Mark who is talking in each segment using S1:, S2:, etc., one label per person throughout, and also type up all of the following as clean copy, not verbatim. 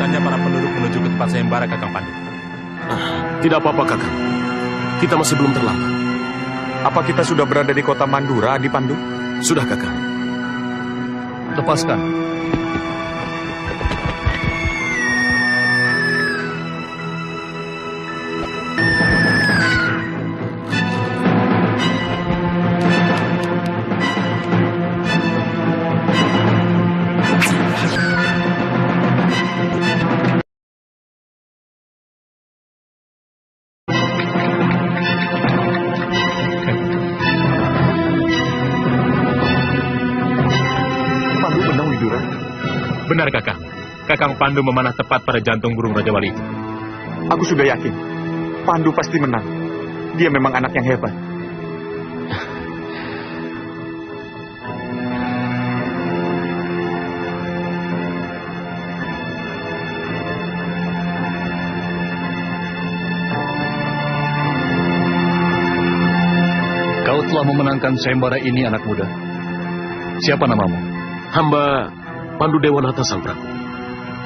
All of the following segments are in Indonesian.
S1: melanjutkannya para penduduk menuju ke tempat sayembara Kakang Pandu.
S2: Tidak apa-apa, Kakang. Kita masih belum terlambat.
S3: Apa kita sudah berada di kota Mandura, Adi Pandu?
S2: Sudah, Kakang.
S4: Lepaskan.
S1: Benar, Kakang. Kakang Pandu memanah tepat pada jantung burung Raja Wali itu.
S3: Aku sudah yakin. Pandu pasti menang. Dia memang anak yang hebat.
S4: Kau telah memenangkan sayembara ini, anak muda. Siapa namamu?
S2: Hamba Pandu Dewanata Sang Prabu.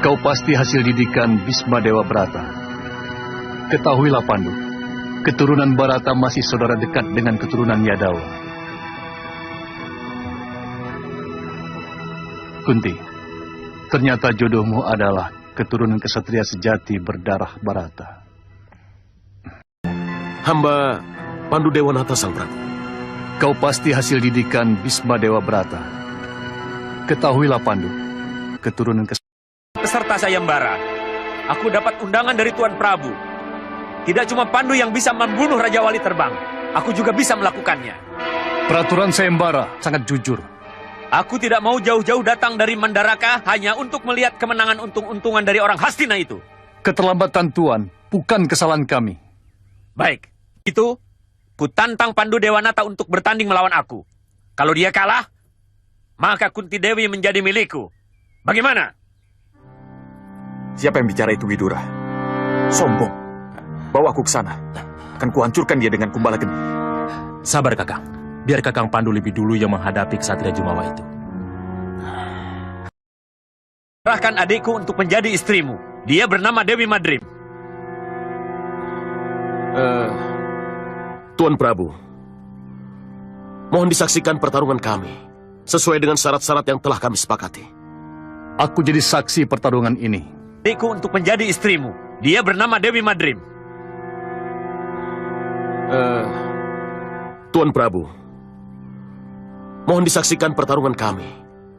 S4: Kau pasti hasil didikan Bisma Dewa Brata. Ketahuilah, Pandu, keturunan Barata masih saudara dekat dengan keturunan Yadawa. Kunti, ternyata jodohmu adalah keturunan kesatria sejati berdarah Barata.
S2: Hamba Pandu Dewanata Sang Prabu.
S4: Kau pasti hasil didikan Bisma Dewa Brata. Ketahuilah, Pandu, keturunan
S5: peserta sayembara. Aku dapat undangan dari Tuan Prabu. Tidak cuma Pandu yang bisa membunuh Raja Wali Terbang, aku juga bisa melakukannya.
S4: peraturan sayembara sangat jujur.
S5: Aku tidak mau jauh-jauh datang dari Mandaraka hanya untuk melihat kemenangan untung-untungan dari orang Hastina itu.
S4: Keterlambatan Tuan bukan kesalahan kami.
S5: Baik, itu ku tantang Pandu Dewanata untuk bertanding melawan aku. Kalau dia kalah, maka Kunti Dewi menjadi milikku. Bagaimana?
S3: Siapa yang bicara itu, Widura? Sombong. Bawa aku ke sana. Akan kuhancurkan dia dengan kumbala geni.
S1: Sabar, Kakang. Biar Kakang Pandu lebih dulu yang menghadapi Ksatria Jumawa itu.
S5: Serahkan adikku untuk menjadi istrimu. Dia bernama Dewi Madrim.
S2: Tuan Prabu, mohon disaksikan pertarungan kami sesuai dengan syarat-syarat yang telah kami sepakati.
S4: Aku jadi saksi pertarungan ini.
S5: Adikku untuk menjadi istrimu. Dia bernama Dewi Madrim.
S2: Tuan Prabu, mohon disaksikan pertarungan kami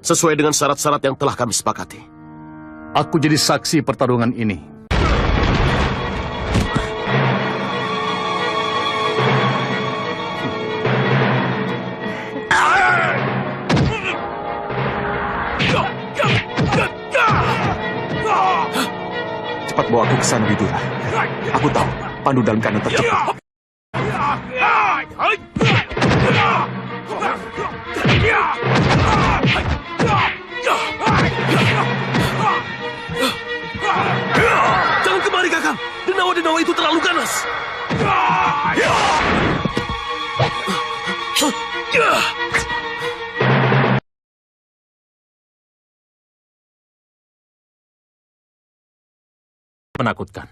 S2: sesuai dengan syarat-syarat yang telah kami sepakati.
S4: Aku jadi saksi pertarungan ini.
S3: Cepat bawa aku ke sana, Widura. Aku tahu Pandu dalam keadaan terjepit.
S2: Jangan kemari, Kakang. Denawa-denawa itu terlalu ganas.
S1: Menakutkan.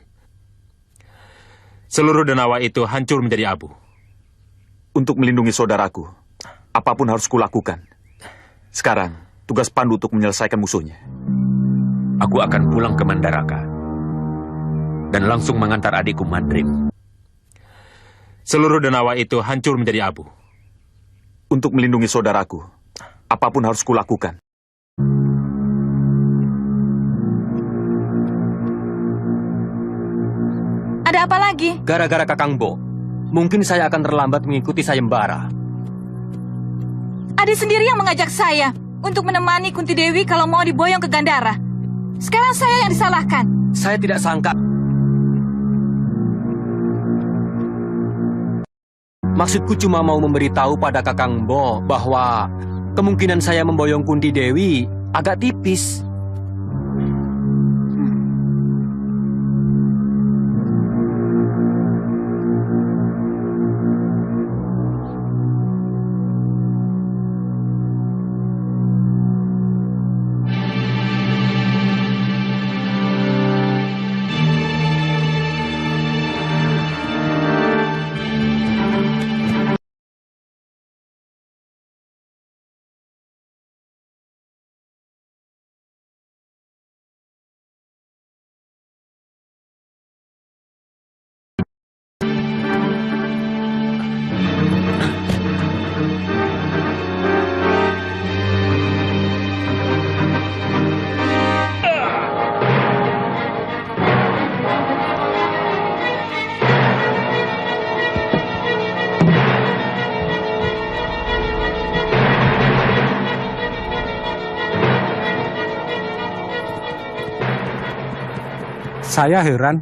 S1: Seluruh Denawa itu hancur menjadi abu.
S3: Untuk melindungi saudaraku, apapun harus kulakukan. Sekarang, tugas Pandu untuk menyelesaikan musuhnya.
S5: Aku akan pulang ke Mandaraka dan langsung mengantar adikku Madrim.
S1: Seluruh Denawa itu hancur menjadi abu.
S3: Untuk melindungi saudaraku, apapun harus kulakukan.
S6: Ada apa lagi?
S7: Gara-gara Kakang Bo, mungkin saya akan terlambat mengikuti sayembara.
S6: Adik sendiri yang mengajak saya untuk menemani Kunti Dewi kalau mau diboyong ke Gandhara. Sekarang saya yang disalahkan.
S7: Saya tidak sangka. Maksudku cuma mau memberitahu pada Kakang Bo bahwa kemungkinan saya memboyong Kunti Dewi agak tipis.
S8: Saya heran,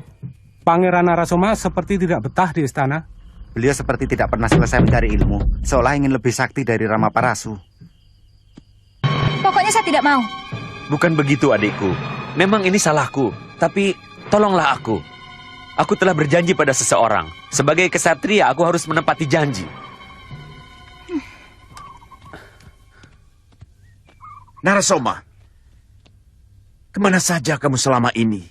S8: Pangeran Narasoma seperti tidak betah di istana.
S9: Beliau seperti tidak pernah selesai mencari ilmu, seolah ingin lebih sakti dari Rama Parasu.
S6: Pokoknya saya tidak mau.
S5: Bukan begitu, adikku. Memang ini salahku, tapi tolonglah aku. Aku telah berjanji pada seseorang. Sebagai kesatria, aku harus menepati janji.
S10: Narasoma, kemana saja kamu selama ini?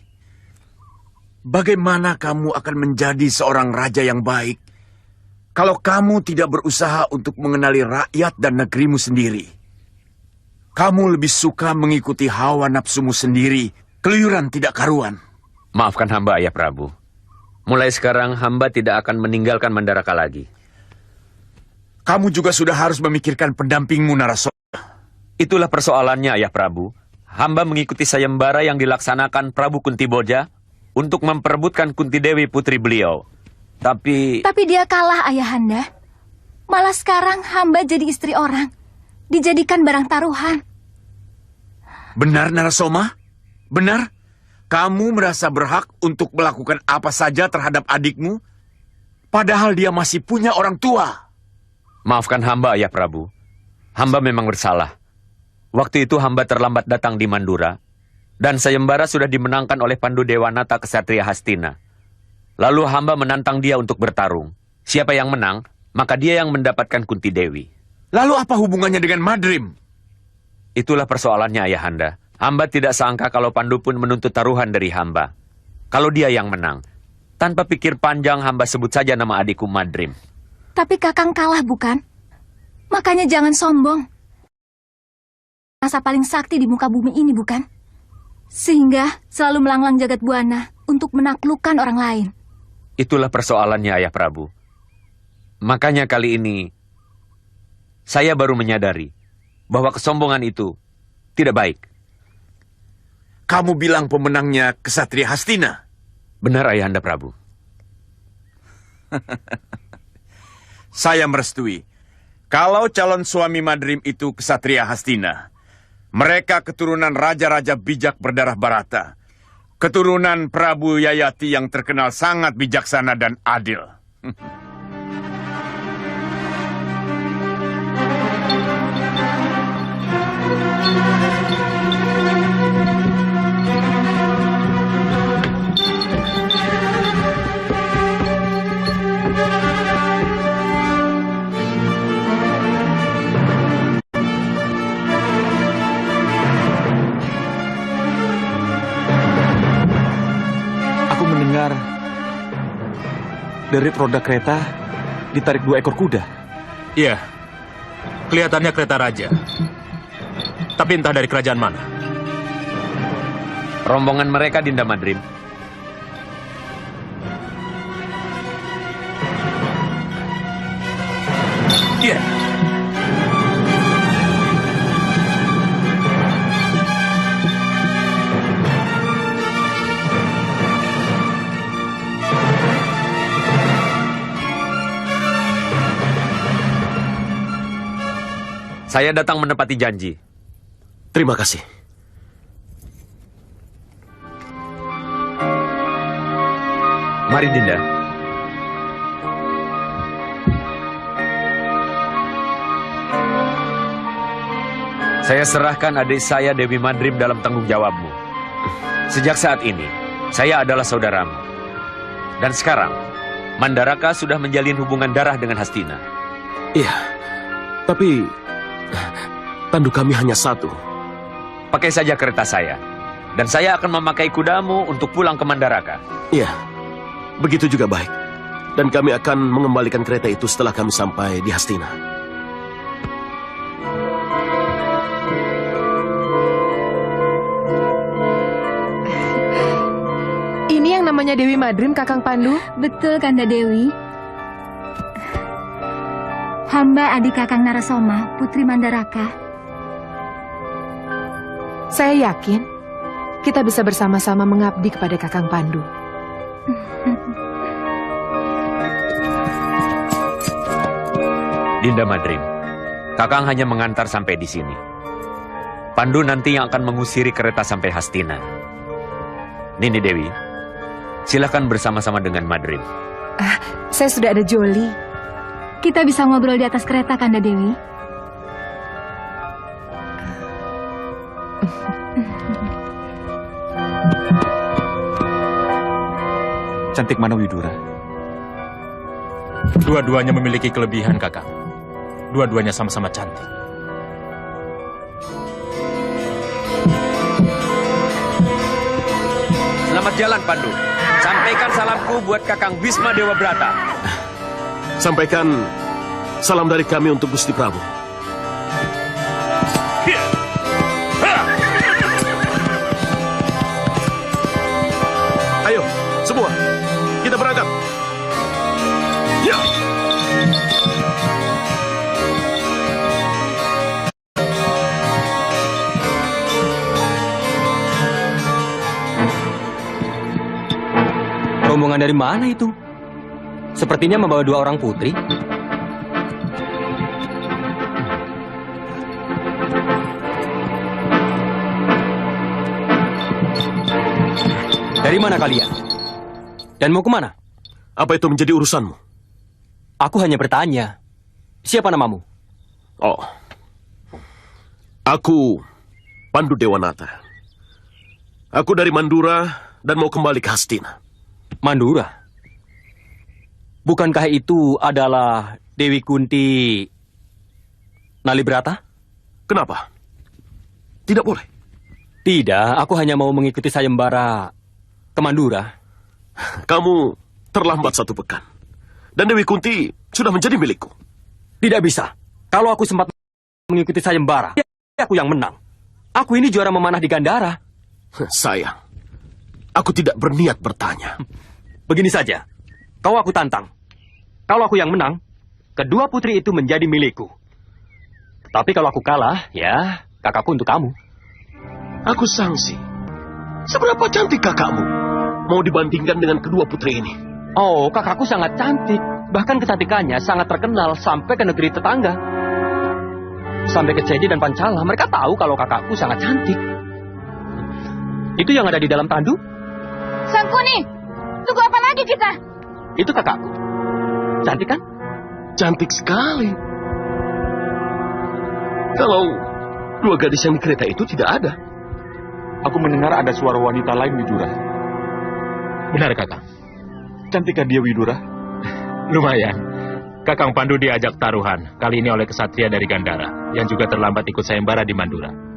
S10: Bagaimana kamu akan menjadi seorang raja yang baik kalau kamu tidak berusaha untuk mengenali rakyat dan negerimu sendiri? Kamu lebih suka mengikuti hawa nafsumu sendiri, keluyuran tidak karuan.
S5: Maafkan hamba, Ayah Prabu. Mulai sekarang, hamba tidak akan meninggalkan Mandaraka lagi.
S10: Kamu juga sudah harus memikirkan pendampingmu, Narasoma.
S5: Itulah persoalannya, Ayah Prabu. Hamba mengikuti sayembara yang dilaksanakan Prabu Kuntiboja untuk memperebutkan Kuntidewi putri beliau. Tapi
S6: dia kalah, Ayahanda. Malah sekarang hamba jadi istri orang. Dijadikan barang taruhan.
S10: Benar, Narasoma? Benar? Kamu merasa berhak untuk melakukan apa saja terhadap adikmu, padahal dia masih punya orang tua.
S5: Maafkan hamba, Ayah Prabu. Hamba memang bersalah. Waktu itu hamba terlambat datang di Mandura, dan sayembara sudah dimenangkan oleh Pandu Dewanata Kesatria Hastina. Lalu hamba menantang dia untuk bertarung. Siapa yang menang, maka dia yang mendapatkan Kuntidewi.
S10: Lalu apa hubungannya dengan Madrim?
S5: Itulah persoalannya, Ayahanda. Hamba tidak sangka kalau Pandu pun menuntut taruhan dari hamba. Kalau dia yang menang, tanpa pikir panjang hamba sebut saja nama adikku Madrim.
S6: Tapi Kakang kalah, bukan? Makanya jangan sombong. Rasa paling sakti di muka bumi ini, bukan? Sehingga selalu melanglang jagat buana untuk menaklukkan orang lain.
S5: Itulah persoalannya, Ayah Prabu. Makanya kali ini, saya baru menyadari bahwa kesombongan itu tidak baik.
S10: Kamu bilang pemenangnya Kesatria Hastina?
S5: Benar, Ayahanda Prabu.
S10: Saya merestui. Kalau calon suami Madrim itu Kesatria Hastina, mereka keturunan raja-raja bijak berdarah Barata. Keturunan Prabu Yayati yang terkenal sangat bijaksana dan adil.
S3: Dari roda kereta ditarik 2 ekor kuda.
S1: Iya, kelihatannya kereta raja. Tapi entah dari kerajaan mana.
S5: Rombongan mereka Dinda Madrim.
S1: Iya.
S5: Saya datang menepati janji.
S2: Terima kasih.
S5: Mari, Dinda. Saya serahkan adik saya Dewi Madrim dalam tanggung jawabmu. Sejak saat ini, saya adalah saudaramu. Dan sekarang, Mandaraka sudah menjalin hubungan darah dengan Hastina.
S2: Iya, tapi tandu kami hanya satu.
S5: Pakai saja kereta saya. Dan saya akan memakai kudamu untuk pulang ke Mandaraka.
S2: Iya, begitu juga baik. Dan kami akan mengembalikan kereta itu setelah kami sampai di Hastina.
S11: Ini yang namanya Dewi Madrim, Kakang Pandu?
S6: Betul, Kanda Dewi. Hamba adik Kakang Narasoma, Putri Mandaraka.
S11: Saya yakin kita bisa bersama-sama mengabdi kepada Kakang Pandu.
S5: Dinda Madrim, Kakang hanya mengantar sampai di sini. Pandu nanti yang akan mengusiri kereta sampai Hastina. Nini Dewi, Silakan bersama-sama dengan Madrim.
S11: Saya sudah ada Joli.
S6: Kita bisa ngobrol di atas kereta, Kanda Dewi.
S3: Cantik mana Widura?
S1: Dua-duanya memiliki kelebihan, Kakang. Dua-duanya sama-sama cantik.
S5: Selamat jalan, Pandu. Sampaikan salamku buat Kakang Bisma Dewa Brata.
S2: Sampaikan salam dari kami untuk Gusti Prabu. Ayo, semua, kita berangkat. Ya.
S7: Rombongan dari mana itu? Sepertinya membawa 2 orang putri. Dari mana kalian? Dan mau kemana?
S2: Apa itu menjadi urusanmu?
S7: Aku hanya bertanya. Siapa namamu?
S2: Oh, aku Pandu Dewanata. Aku dari Mandura dan mau kembali ke Hastina.
S7: Mandura? Bukankah itu adalah Dewi Kunti Nalibrata?
S2: Kenapa? Tidak boleh.
S7: Tidak, aku hanya mau mengikuti sayembara ke Mandura.
S2: Kamu terlambat 1 pekan. Dan Dewi Kunti sudah menjadi milikku.
S7: Tidak bisa. Kalau aku sempat mengikuti sayembara, aku yang menang. Aku ini juara memanah di Gandara.
S2: Sayang, aku tidak berniat bertanya.
S7: Begini saja, kau aku tantang. Kalau aku yang menang, kedua putri itu menjadi milikku. Tapi kalau aku kalah, ya kakakku untuk kamu.
S2: Aku sangsi. Seberapa cantik kakakmu? Mau dibandingkan dengan kedua putri ini?
S7: Oh, kakakku sangat cantik. Bahkan kecantikannya sangat terkenal sampai ke negeri tetangga. Sampai ke Cedi dan Pancala, mereka tahu kalau kakakku sangat cantik. Itu yang ada di dalam tandu?
S6: Sangkuni, tunggu apa lagi kita?
S7: Itu kakakku. Cantik kan?
S2: Cantik sekali. Kalau 2 gadis yang di kereta itu tidak ada.
S3: Aku mendengar ada suara wanita lain Widura.
S1: Benar, Kakang.
S3: Cantikkah dia Widura?
S1: Lumayan. Kakang Pandu diajak taruhan, kali ini oleh kesatria dari Gandara, yang juga terlambat ikut sayembara di Mandura.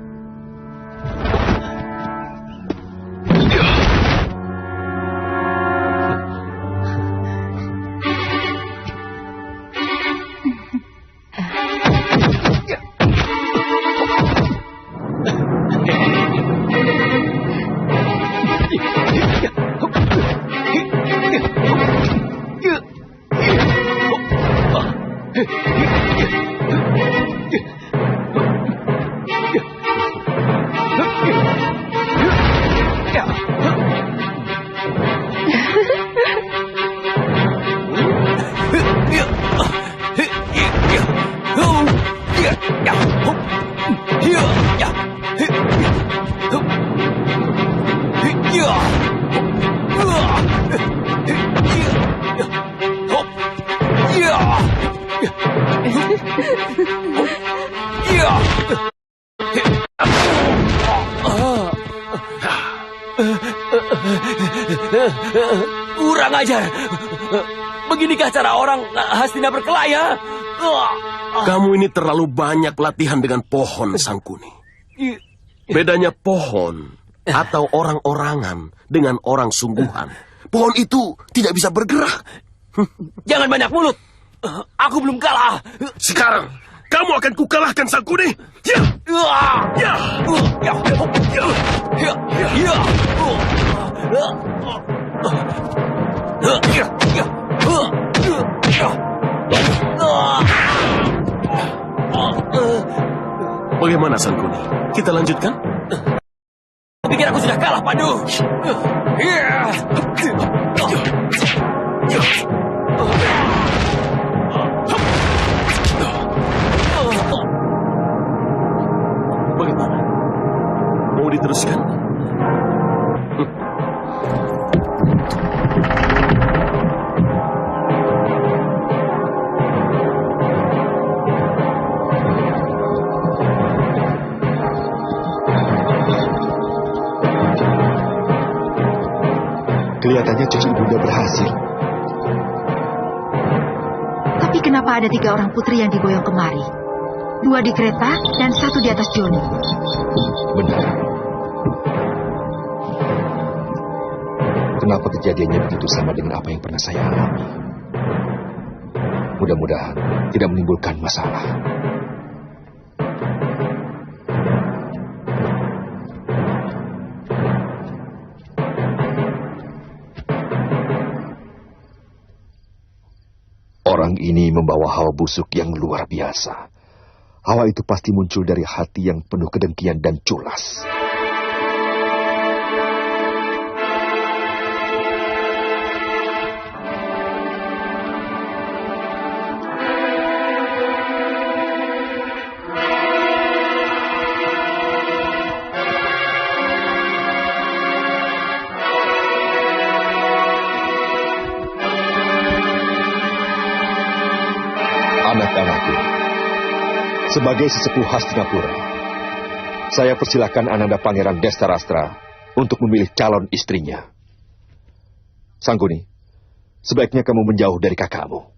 S7: Kurang ajar. Beginikah cara orang Hastina berkelahi?
S2: Kamu ini terlalu banyak latihan dengan pohon, Sangkuni. Bedanya pohon atau orang-orangan dengan orang sungguhan. Pohon itu tidak bisa bergerak.
S7: Jangan banyak mulut. Aku belum kalah.
S2: Sekarang kamu akan kukalahkan, Sangkuni. Ya. Ya. Ya. Ya. Ya. Bagaimana, Sangkuni? Kita lanjutkan?
S7: Pikir aku sudah kalah, Pandu.
S2: Bagaimana? Mau diteruskan?
S12: Kelihatannya cucu ibunda berhasil.
S13: Tapi kenapa ada 3 orang putri yang diboyong kemari? 2 di kereta dan 1 di atas Joni.
S12: Benar. Kenapa kejadiannya begitu sama dengan apa yang pernah saya alami? Mudah-mudahan tidak menimbulkan masalah. Orang ini membawa hawa busuk yang luar biasa. Hawa itu pasti muncul dari hati yang penuh kedengkian dan culas. Anak-anakku, sebagai sesepuh Hastinapura, saya persilakan Ananda Pangeran Destarastra untuk memilih calon istrinya. Sangguni, sebaiknya kamu menjauh dari kakakmu.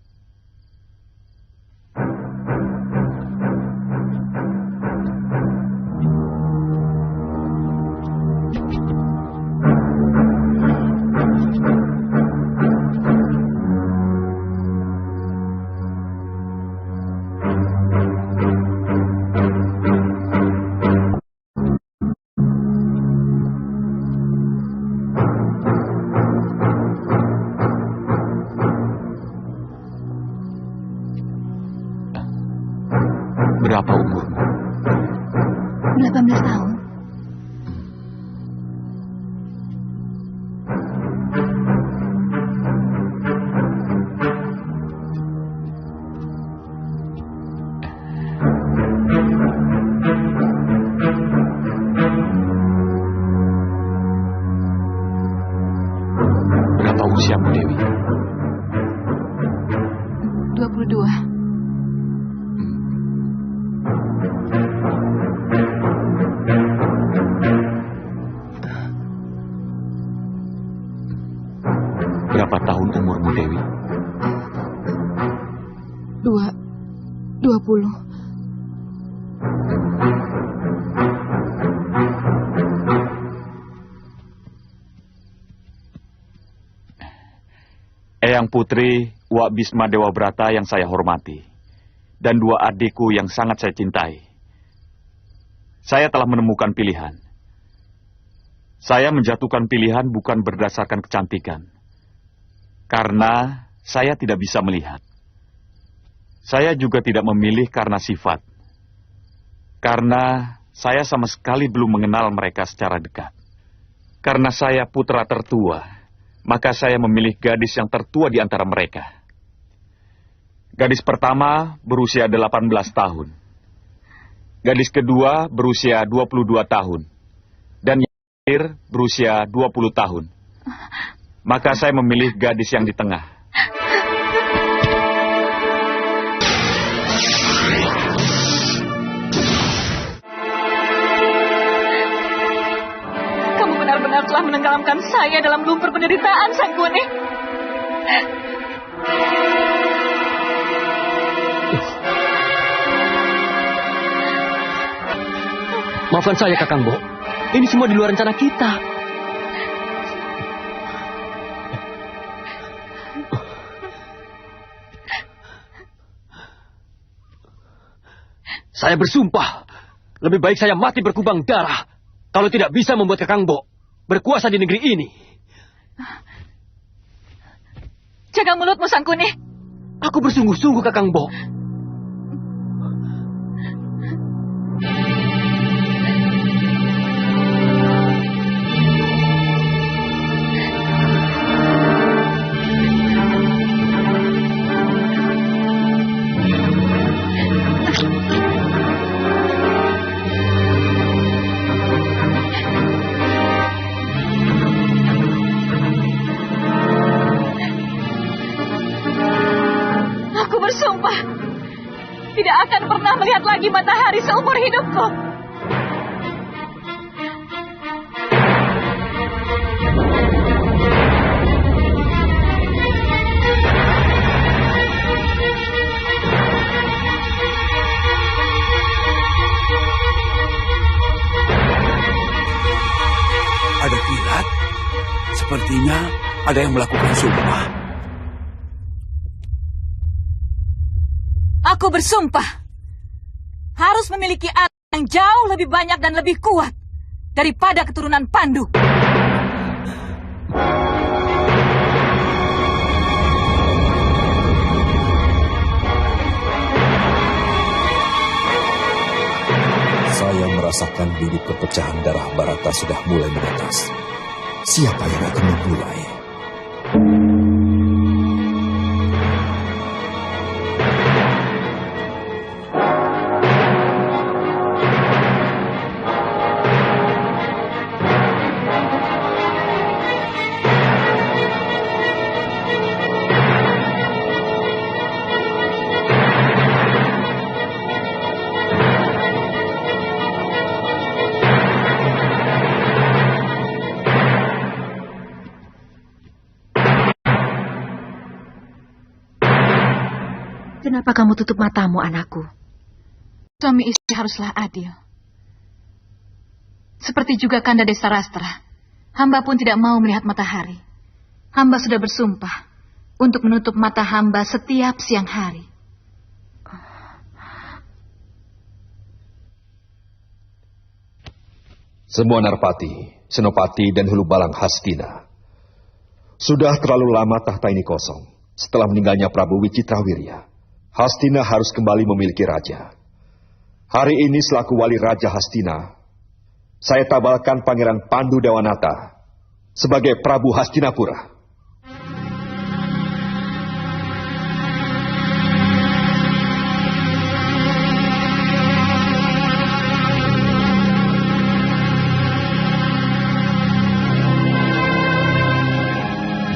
S3: Berapa umurmu?
S6: 18 tahun.
S3: Berapa usiamu, Dewi?
S6: 22.
S3: Berapa tahun umurmu, Dewi?
S6: 20.
S3: Eyang Putri Wak Bisma Dewa Brata yang saya hormati, dan 2 adikku yang sangat saya cintai. Saya telah menemukan pilihan. Saya menjatuhkan pilihan bukan berdasarkan kecantikan, karena saya tidak bisa melihat. Saya juga tidak memilih karena sifat, karena saya sama sekali belum mengenal mereka secara dekat. Karena saya putra tertua, maka saya memilih gadis yang tertua di antara mereka. Gadis pertama berusia 18 tahun. Gadis kedua berusia 22 tahun. Dan yang terakhir berusia 20 tahun. Maka saya memilih gadis yang di tengah.
S14: Kamu benar-benar telah menenggelamkan saya dalam lumpur penderitaan, Sangguni.
S7: Maafkan saya, Kakang Bo. Ini semua di luar rencana kita. Saya bersumpah, lebih baik saya mati berkubang darah kalau tidak bisa membuat Kakang Bo berkuasa di negeri ini.
S14: Jaga mulutmu, Sangguni.
S7: Aku bersungguh-sungguh, Kakang Bo.
S14: Tidak akan pernah melihat lagi matahari seumur hidupku.
S15: Sepertinya ada yang melakukan sumpah.
S14: Aku bersumpah harus memiliki anak yang jauh lebih banyak dan lebih kuat daripada keturunan Pandu.
S12: Saya merasakan bibit perpecahan darah Barata sudah mulai menetas. Siapa yang akan memulai?
S13: Kenapa kamu tutup matamu, anakku?
S14: Suami istri haruslah adil. Seperti juga Kanda Desa Rastra, hamba pun tidak mau melihat matahari. Hamba sudah bersumpah untuk menutup mata hamba setiap siang hari.
S12: Semua Narpati, Senopati, dan Hulu Balang Hastina. Sudah terlalu lama tahta ini kosong. Setelah meninggalnya Prabu Wicitrawirya, Hastina harus kembali memiliki raja. Hari ini selaku wali Raja Hastina, saya tabalkan Pangeran Pandu Dewanata sebagai Prabu Hastinapura.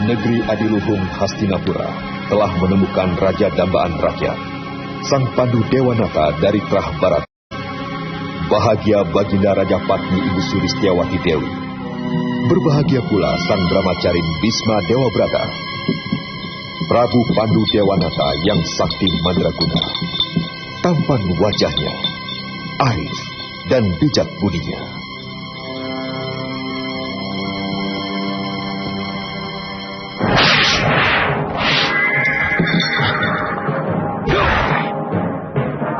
S12: Negeri Adiluhung Hastinapura telah menemukan Raja Dambaan Rakyat, Sang Pandu Dewanata dari Trah Barat. Bahagia baginda Raja Patni Ibu Sulistiawati Dewi. Berbahagia pula Sang Brahmacarin Bisma Dewa Brata. Prabu Pandu Dewanata yang sakti mandraguna. Tampan wajahnya, arif dan bijak budinya.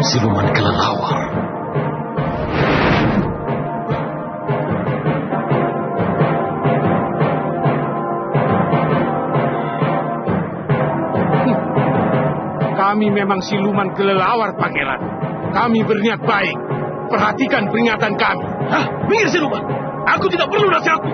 S2: Siluman kelelawar.
S16: Kami memang siluman kelelawar, Pangeran. Kami berniat baik. Perhatikan peringatan kami. Hah? Minggir, siluman. Aku tidak perlu nasihatmu.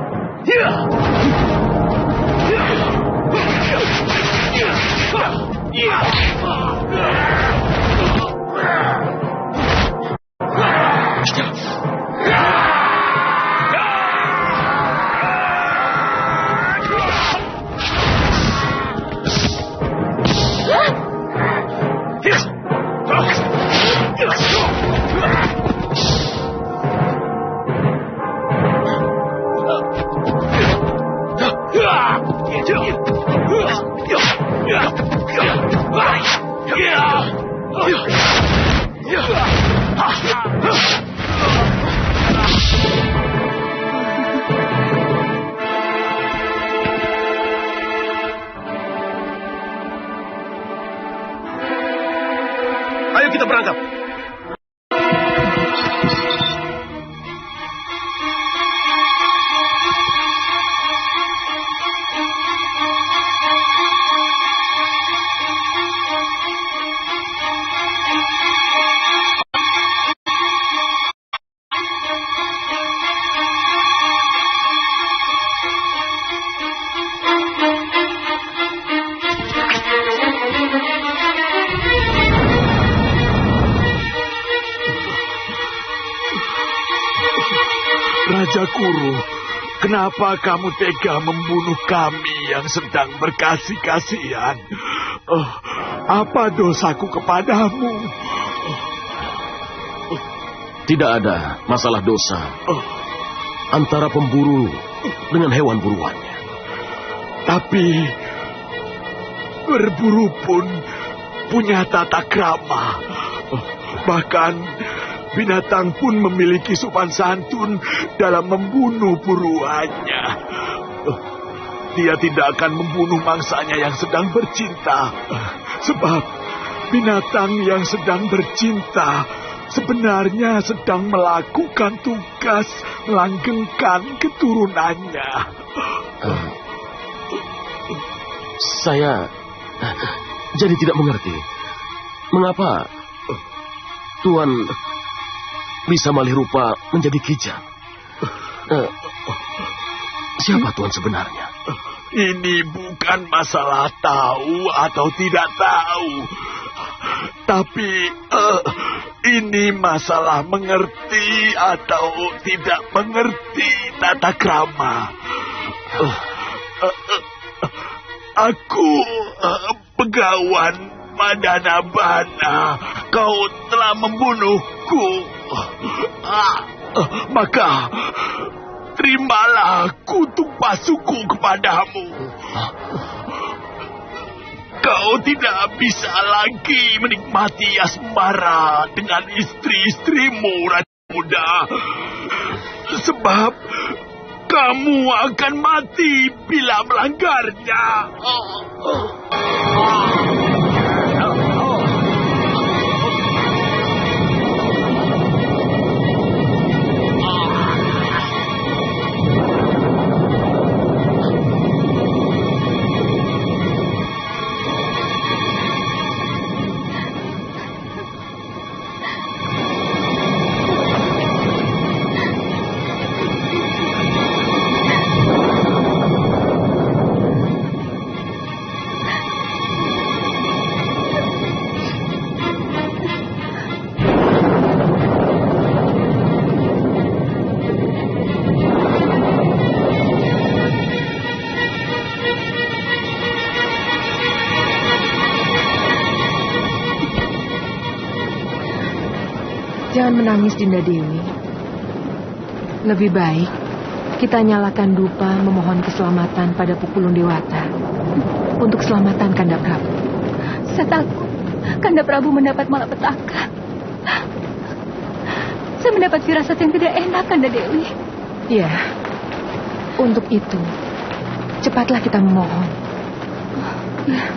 S2: Ayo kita berangkat.
S16: Raja Kuru, kenapa kamu tega membunuh kami yang sedang berkasih-kasihan? Apa dosaku kepadamu?
S2: Tidak ada masalah dosa antara pemburu dengan hewan buruannya.
S16: Tapi berburu pun punya tata krama. Bahkan binatang pun memiliki sopan santun dalam membunuh buruannya.
S15: dia tidak akan membunuh mangsanya yang sedang bercinta. Sebab binatang yang sedang bercinta sebenarnya sedang melakukan tugas melanggengkan keturunannya.
S2: Saya jadi tidak mengerti. Mengapa Tuan bisa malih rupa menjadi kijang? Siapa Tuan sebenarnya?
S15: Ini bukan masalah tahu atau tidak tahu. Tapi ini masalah mengerti atau tidak mengerti tata krama. Aku Begawan Madanabana. Kau telah membunuhku. Maka terimalah kutuk pasuku kepadamu. Kau tidak bisa lagi menikmati asmara dengan istri-istrimu, Raja Muda. Sebab kamu akan mati bila melanggarnya.
S11: Jangan menangis, Dinda Dewi. Lebih baik kita nyalakan dupa memohon keselamatan pada Pukulun Dewata untuk keselamatan Kanda Prabu.
S6: Saya takut Kanda Prabu mendapat malapetaka. Saya mendapat firasat yang tidak enak, Kanda Dewi.
S11: Ya, untuk itu cepatlah kita memohon.
S6: Ya.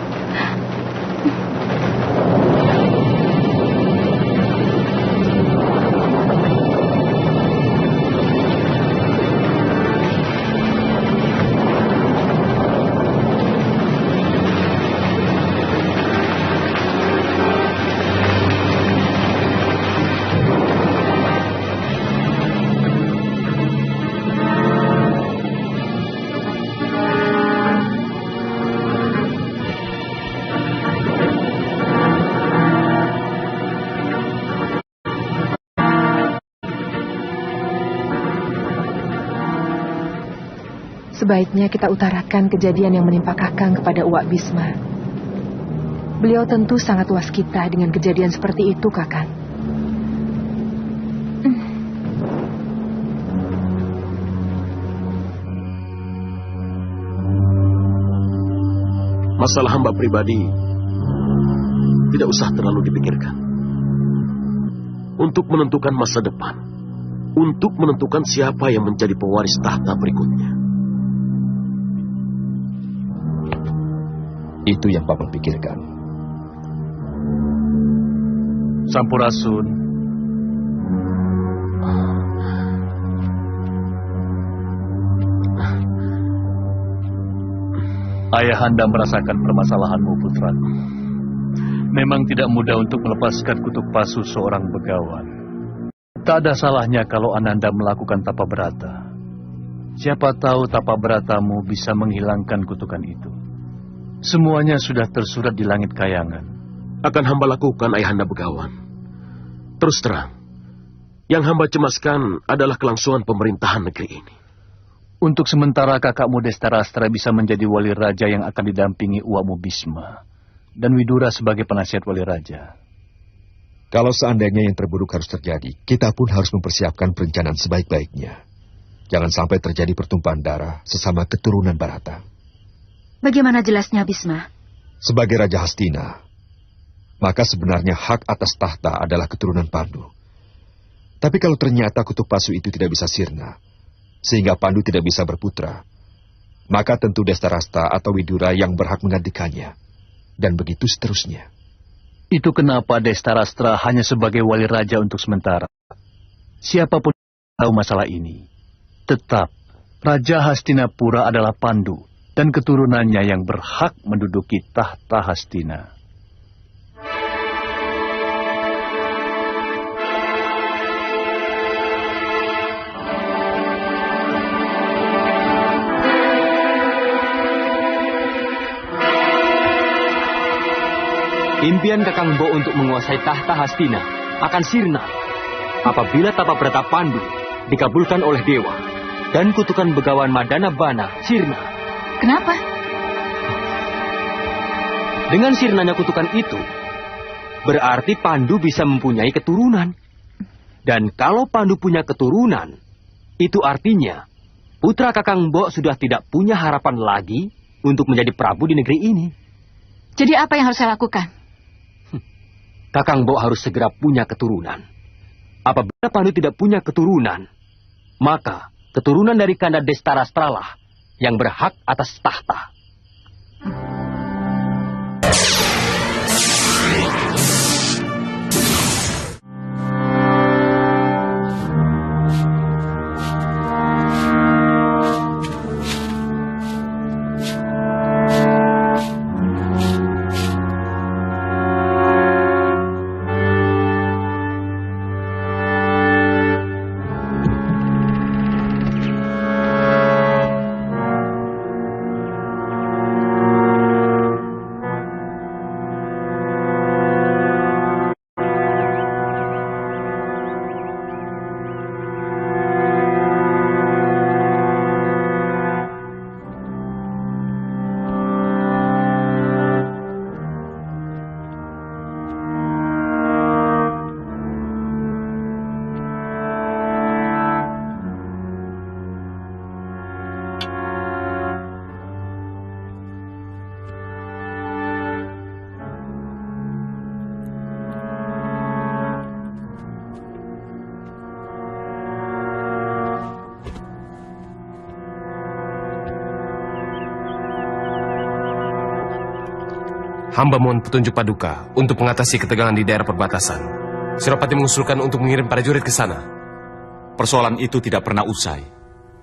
S11: Sebaiknya kita utarakan kejadian yang menimpa Kakang kepada Uwak Bisma. Beliau tentu sangat waskita dengan kejadian seperti itu, Kakang.
S2: Masalah hamba pribadi tidak usah terlalu dipikirkan. Untuk menentukan masa depan, untuk menentukan siapa yang menjadi pewaris tahta berikutnya.
S12: Itu yang Paman pikirkan.
S4: Sampurasun. Ayahanda merasakan permasalahanmu, putra. Memang tidak mudah untuk melepaskan kutuk pasu seorang begawan. Tak ada salahnya kalau Ananda melakukan tapa berata. Siapa tahu tapa beratamu bisa menghilangkan kutukan itu. Semuanya sudah tersurat di langit kayangan.
S2: Akan hamba lakukan, Ayahanda Begawan. Terus terang, yang hamba cemaskan adalah kelangsungan pemerintahan negeri ini.
S4: Untuk sementara kakakmu Destarastra bisa menjadi wali raja yang akan didampingi Uwakmu Bisma. Dan Widura sebagai penasihat wali raja.
S12: Kalau seandainya yang terburuk harus terjadi, kita pun harus mempersiapkan perencanaan sebaik-baiknya. Jangan sampai terjadi pertumpahan darah sesama keturunan Barata.
S13: Bagaimana jelasnya, Bisma?
S12: Sebagai Raja Hastina, maka sebenarnya hak atas tahta adalah keturunan Pandu. Tapi kalau ternyata kutuk pasu itu tidak bisa sirna, sehingga Pandu tidak bisa berputra, maka tentu Destarasta atau Widura yang berhak menggantikannya. Dan begitu seterusnya.
S4: Itu kenapa Destarastra hanya sebagai wali raja untuk sementara. Siapapun yang tahu masalah ini, tetap Raja Hastinapura adalah Pandu dan keturunannya yang berhak menduduki tahta Hastina.
S7: Impian Kakang Bo untuk menguasai tahta Hastina akan sirna apabila tapa berata Pandu dikabulkan oleh dewa dan kutukan Begawan Madana Bana sirna.
S14: Kenapa?
S7: Dengan sirnanya kutukan itu, berarti Pandu bisa mempunyai keturunan. Dan kalau Pandu punya keturunan, itu artinya putra Kakang Bo sudah tidak punya harapan lagi untuk menjadi prabu di negeri ini.
S14: Jadi apa yang harus saya lakukan?
S7: Kakang Bo harus segera punya keturunan. Apabila Pandu tidak punya keturunan, maka keturunan dari Kanda Destarastra lah yang berhak atas tahta.
S17: Hamba mohon petunjuk Paduka untuk mengatasi ketegangan di daerah perbatasan. Surapati mengusulkan untuk mengirim prajurit ke sana.
S3: Persoalan itu tidak pernah usai.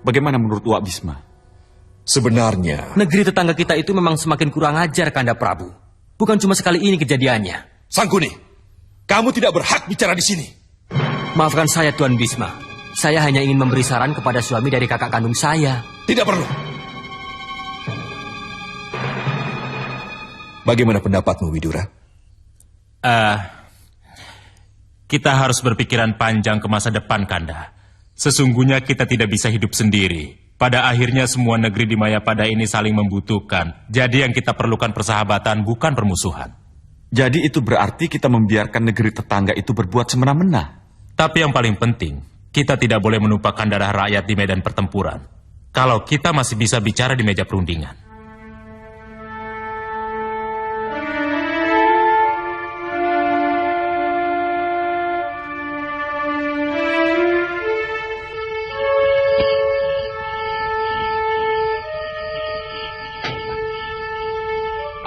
S3: Bagaimana menurut Wak Bisma?
S12: Sebenarnya,
S18: negeri tetangga kita itu memang semakin kurang ajar, Kanda Prabu. Bukan cuma sekali ini kejadiannya.
S12: Sangkuni, kamu tidak berhak bicara di sini.
S18: Maafkan saya, Tuan Bisma. Saya hanya ingin memberi saran kepada suami dari kakak kandung saya.
S12: Tidak perlu. Bagaimana pendapatmu, Widura?
S1: Kita harus berpikiran panjang ke masa depan, Kanda. Sesungguhnya kita tidak bisa hidup sendiri. Pada akhirnya semua negeri di Mayapada ini saling membutuhkan. Jadi yang kita perlukan persahabatan, bukan permusuhan.
S3: Jadi itu berarti kita membiarkan negeri tetangga itu berbuat semena-mena.
S1: Tapi yang paling penting, kita tidak boleh menumpahkan darah rakyat di medan pertempuran. Kalau kita masih bisa bicara di meja perundingan.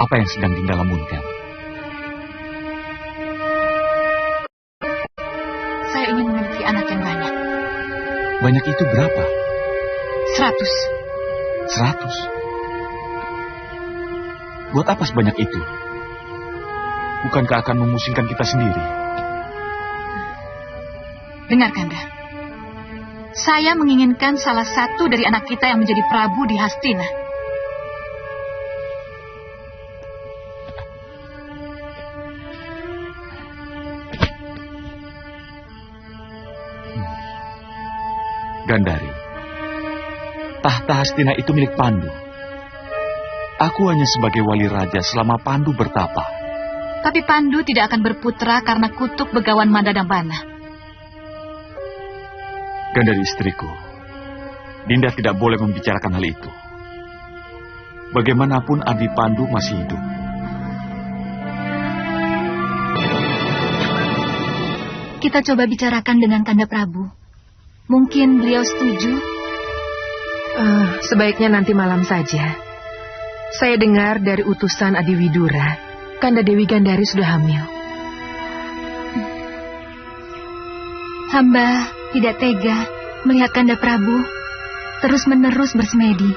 S3: Apa yang sedang Dinda lamunkan?
S14: Saya ingin memiliki anak yang banyak.
S3: Banyak itu berapa?
S14: 100.
S3: 100? Buat apa sebanyak itu? Bukankah akan memusingkan kita sendiri?
S14: Dengar, Kanda. Saya menginginkan salah satu dari anak kita yang menjadi prabu di Hastina.
S3: Gandari, tahta Hastina itu milik Pandu. Aku hanya sebagai wali raja selama Pandu bertapa.
S14: Tapi Pandu tidak akan berputra karena kutuk Begawan Madana Bana.
S3: Gandari istriku, Dinda tidak boleh membicarakan hal itu. Bagaimanapun Adi Pandu masih hidup.
S6: Kita coba bicarakan dengan Kanda Prabu. Mungkin beliau setuju.
S11: Sebaiknya nanti malam saja. Saya dengar dari utusan Adiwidura, Kanda Dewi Gandari sudah hamil.
S6: Hamba tidak tega melihat Kanda Prabu terus-menerus bersemedi.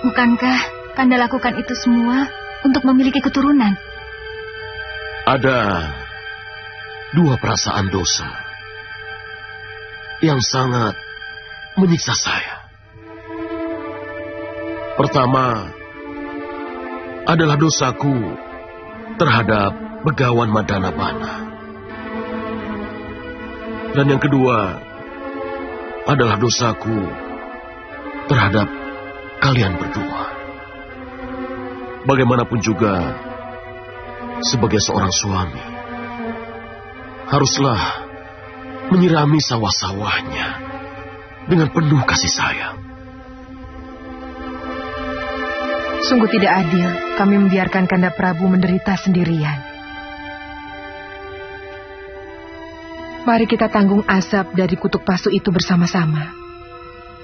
S6: Bukankah Kanda lakukan itu semua untuk memiliki keturunan?
S2: Ada dua perasaan dosa yang sangat menyiksa saya. Pertama adalah dosaku terhadap Begawan Madanabana. Dan yang kedua adalah dosaku terhadap kalian berdua. Bagaimanapun juga, sebagai seorang suami, haruslah menyirami sawah-sawahnya dengan penuh kasih sayang.
S11: Sungguh tidak adil kami membiarkan Kanda Prabu menderita sendirian. Mari kita tanggung azab dari kutuk pasu itu bersama-sama.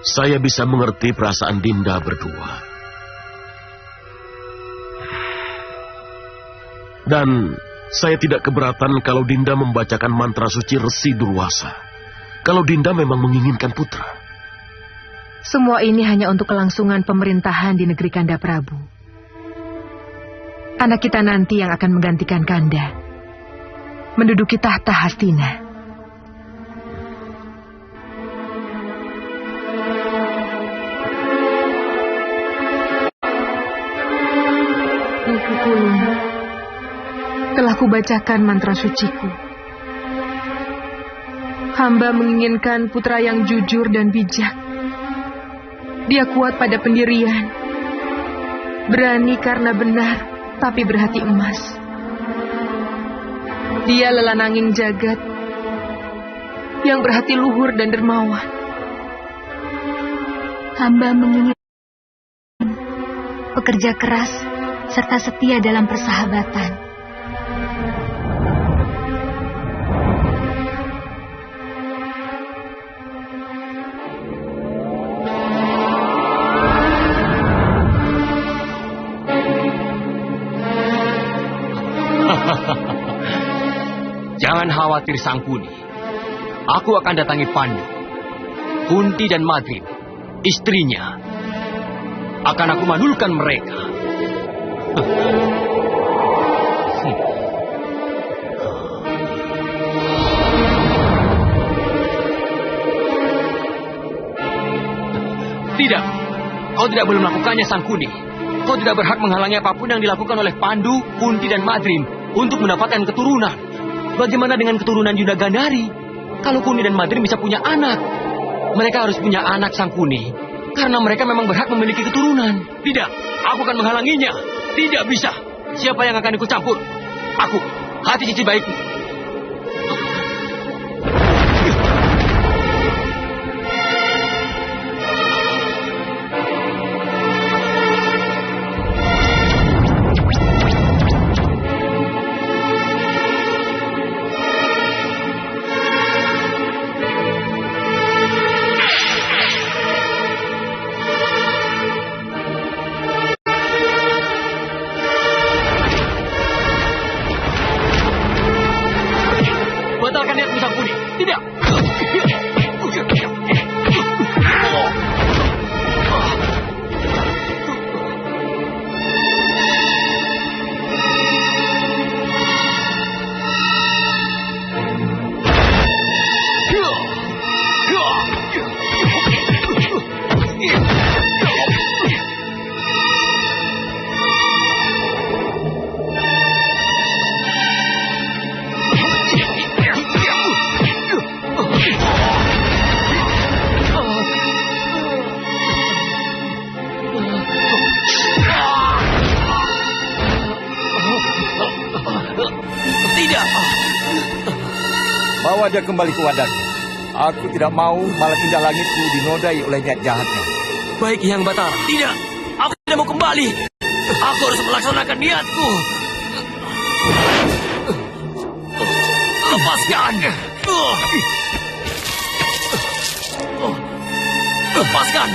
S2: Saya bisa mengerti perasaan Dinda berdua. Dan saya tidak keberatan kalau Dinda membacakan mantra suci Resi Durwasa. Kalau Dinda memang menginginkan putra.
S11: Semua ini hanya untuk kelangsungan pemerintahan di negeri Kanda Prabu. Anak kita nanti yang akan menggantikan Kanda, menduduki tahta Hastina. Telah kubacakan mantra suciku. Hamba menginginkan putra yang jujur dan bijak. Dia kuat pada pendirian, berani karena benar, tapi berhati emas. Dia lelanangin jagat, yang berhati luhur dan dermawan.
S6: Hamba menginginkan pekerja keras serta setia dalam persahabatan.
S7: Jangan khawatir Sangkuni. Aku akan datangi Pandu, Kunti dan Madrim, istrinya. Akan aku manulkan mereka. Tidak, kau tidak boleh melakukannya, Sangkuni. Kau tidak berhak menghalangi apapun yang dilakukan oleh Pandu, Kunti dan Madrim untuk mendapatkan keturunan. Bagaimana dengan keturunan Yunda Gandari? Kalau Kunti dan Madrim bisa punya anak, mereka harus punya anak, Sangkuni. Karena mereka memang berhak memiliki keturunan. Tidak, aku akan menghalanginya. Tidak bisa. Siapa yang akan ikut campur? Aku, hati cici baikku.
S19: Bawa dia kembali ke wadahnya. Aku tidak mau malah indah langitku dinodai oleh niat jahatnya.
S18: Baik, Hyang Batara. Tidak, aku tidak mau kembali. Aku harus melaksanakan niatku. Lepaskan. Lepaskan!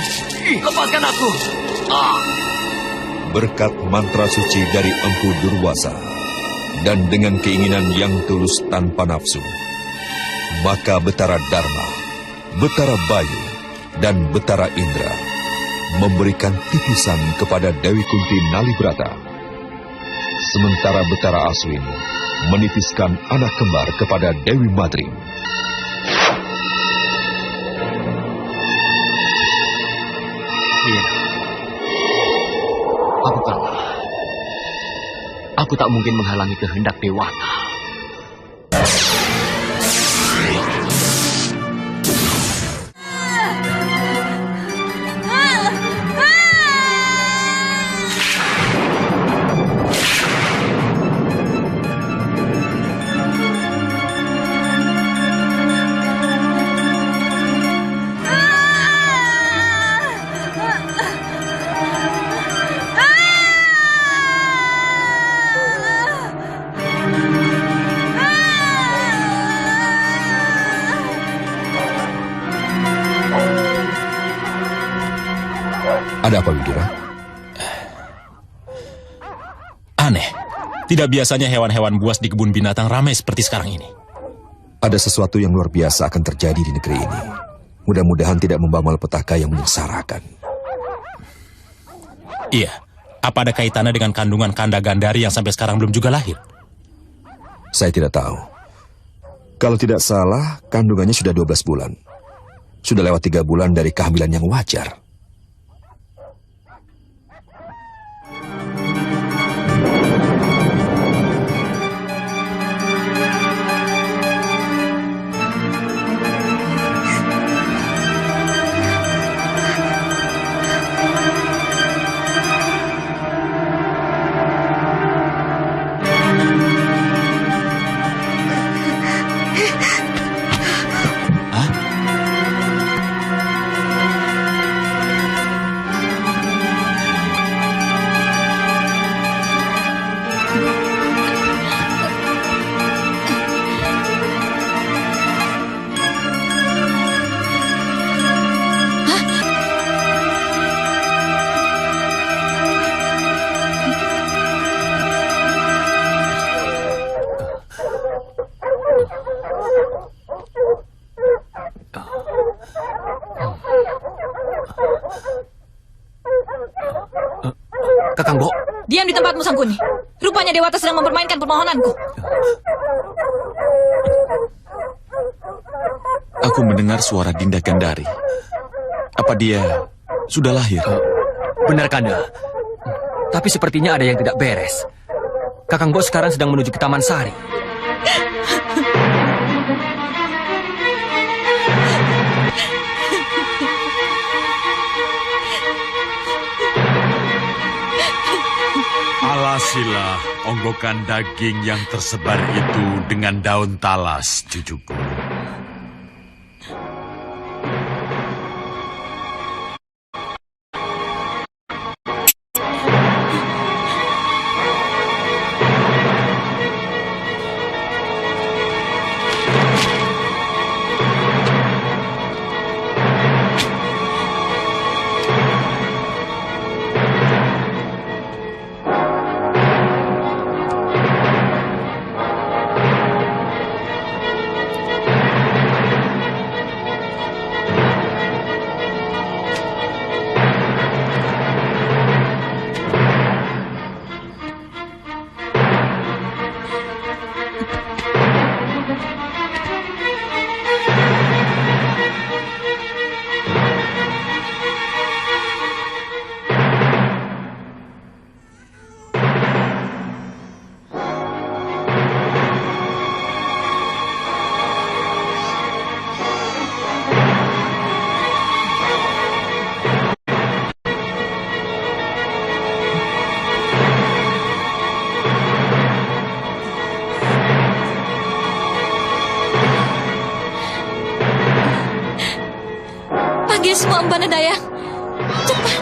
S18: Lepaskan aku!
S12: Berkat mantra suci dari Empu Durwasa dan dengan keinginan yang tulus tanpa nafsu, maka Betara Dharma, Betara Bayu, dan Betara Indra memberikan titisan kepada Dewi Kunti Nalibrata. Sementara Betara Aswin menitiskan anak kembar kepada Dewi Madrim.
S7: Iya. Aku kalah. Aku tak mungkin menghalangi kehendak Dewata.
S12: Ada apa, Widura?
S1: Aneh. Tidak biasanya hewan-hewan buas di kebun binatang ramai seperti sekarang ini.
S12: Ada sesuatu yang luar biasa akan terjadi di negeri ini. Mudah-mudahan tidak membawa malapetaka yang menyengsarakan.
S1: Iya. Apa ada kaitannya dengan kandungan Kanda Gandari yang sampai sekarang belum juga lahir?
S12: Saya tidak tahu. Kalau tidak salah, kandungannya sudah 12 bulan. Sudah lewat 3 bulan dari kehamilan yang wajar.
S18: Kakang Bo.
S14: Diam di tempatmu, Sangkuni. Rupanya Dewata sedang mempermainkan permohonanku.
S10: Aku mendengar suara Dinda Gandari. Apa dia sudah lahir?
S18: Benar, Kanda. Tapi sepertinya ada yang tidak beres. Kakang Bo sekarang sedang menuju ke Taman Sari.
S15: Alasilah onggokan daging yang tersebar itu dengan daun talas, cucuku.
S14: Panggil semua Mbak Dayang. Cepat.